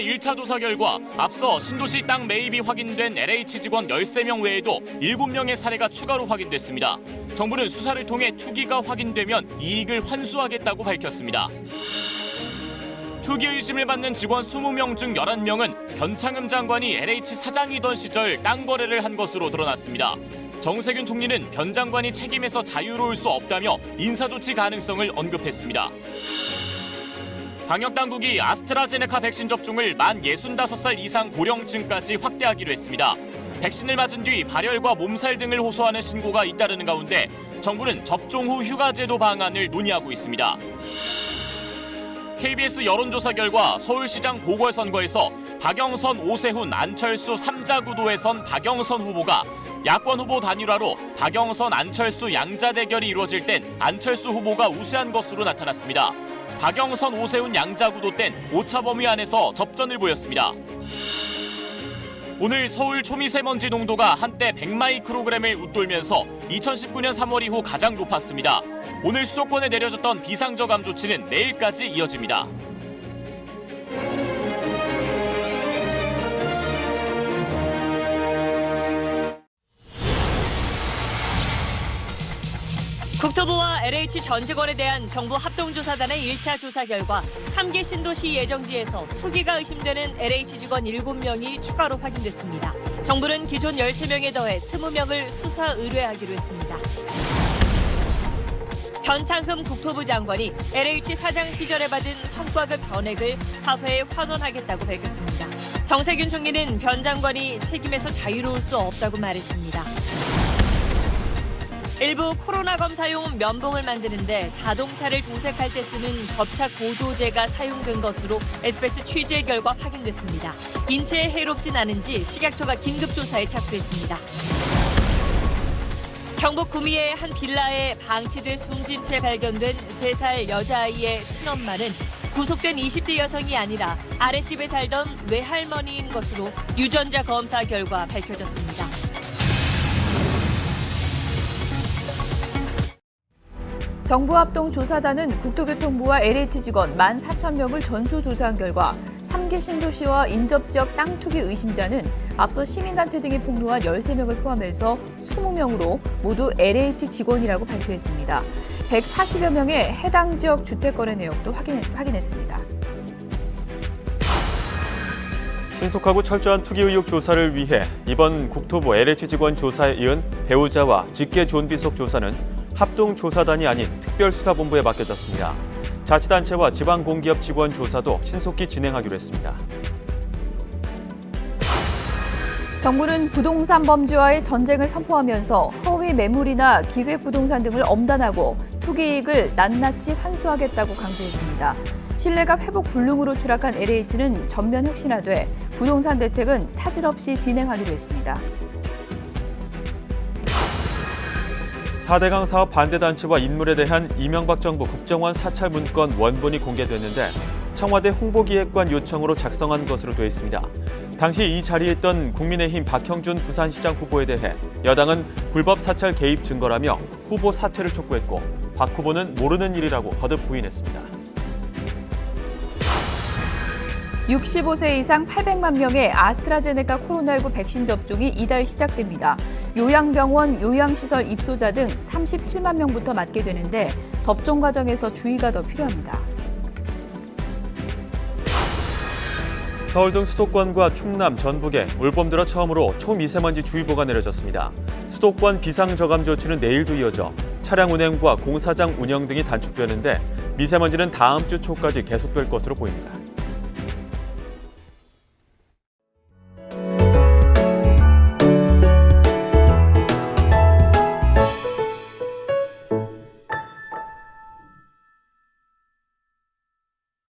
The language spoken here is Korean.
국토부의 1차 조사 결과 앞서 신도시 땅 매입이 확인된 LH 직원 13명 외에도 7명의 사례가 추가로 확인됐습니다. 정부는 수사를 통해 투기가 확인되면 이익을 환수하겠다고 밝혔습니다. 투기 의심을 받는 직원 20명 중 11명은 변창흠 장관이 LH 사장이던 시절 땅 거래를 한 것으로 드러났습니다. 정세균 총리는 변 장관이 책임에서 자유로울 수 없다며 인사조치 가능성을 언급했습니다. 방역당국이 아스트라제네카 백신 접종을 만 65살 이상 고령층까지 확대하기로 했습니다. 백신을 맞은 뒤 발열과 몸살 등을 호소하는 신고가 잇따르는 가운데 정부는 접종 후 휴가제도 방안을 논의하고 있습니다. KBS 여론조사 결과 서울시장 보궐선거에서 박영선, 오세훈, 안철수 3자 구도에선 박영선 후보가 야권 후보 단일화로 박영선, 안철수 양자 대결이 이루어질 땐 안철수 후보가 우세한 것으로 나타났습니다. 박영선, 오세훈 양자 구도 땐 오차 범위 안에서 접전을 보였습니다. 오늘 서울 초미세먼지 농도가 한때 100마이크로그램을 웃돌면서 2019년 3월 이후 가장 높았습니다. 오늘 수도권에 내려졌던 비상저감 조치는 내일까지 이어집니다. 국토부와 LH 전 직원에 대한 정부 합동조사단의 1차 조사 결과 3개 신도시 예정지에서 투기가 의심되는 LH 직원 7명이 추가로 확인됐습니다. 정부는 기존 13명에 더해 20명을 수사 의뢰하기로 했습니다. 변창흠 국토부 장관이 LH 사장 시절에 받은 성과급 전액을 사회에 환원하겠다고 밝혔습니다. 정세균 총리는 변 장관이 책임에서 자유로울 수 없다고 말했습니다. 일부 코로나 검사용 면봉을 만드는데 자동차를 도색할 때 쓰는 접착 보조제가 사용된 것으로 SBS 취재 결과 확인됐습니다. 인체에 해롭진 않은지 식약처가 긴급조사에 착수했습니다. 경북 구미의 한 빌라에 방치돼 숨진 채 발견된 3살 여자아이의 친엄마는 구속된 20대 여성이 아니라 아랫집에 살던 외할머니인 것으로 유전자 검사 결과 밝혀졌습니다. 정부합동조사단은 국토교통부와 LH 직원 14,000명을 전수조사한 결과 3개 신도시와 인접지역 땅 투기 의심자는 앞서 시민단체 등이 폭로한 13명을 포함해서 20명으로 모두 LH 직원이라고 발표했습니다. 140여 명의 해당 지역 주택 거래 내역도 확인했습니다. 신속하고 철저한 투기 의혹 조사를 위해 이번 국토부 LH 직원 조사에 이은 배우자와 직계 존비속 조사는 합동조사단이 아닌 특별수사본부에 맡겨졌습니다. 자치단체와 지방공기업 직원 조사도 신속히 진행하기로 했습니다. 정부는 부동산 범죄와의 전쟁을 선포하면서 허위 매물이나 기획부동산 등을 엄단하고 투기이익을 낱낱이 환수하겠다고 강조했습니다. 신뢰가 회복 불능으로 추락한 LH는 전면 혁신화돼 부동산 대책은 차질 없이 진행하기로 했습니다. 4대강 사업 반대단체와 인물에 대한 이명박 정부 국정원 사찰 문건 원본이 공개됐는데 청와대 홍보기획관 요청으로 작성한 것으로 되어 있습니다. 당시 이 자리에 있던 국민의힘 박형준 부산시장 후보에 대해 여당은 불법 사찰 개입 증거라며 후보 사퇴를 촉구했고 박 후보는 모르는 일이라고 거듭 부인했습니다. 65세 이상 800만 명의 아스트라제네카 코로나19 백신 접종이 이달 시작됩니다. 요양병원, 요양시설 입소자 등 37만 명부터 맞게 되는데 접종 과정에서 주의가 더 필요합니다. 서울 등 수도권과 충남, 전북에 올봄 들어 처음으로 초미세먼지 주의보가 내려졌습니다. 수도권 비상저감 조치는 내일도 이어져 차량 운행과 공사장 운영 등이 단축되는데 미세먼지는 다음 주 초까지 계속될 것으로 보입니다.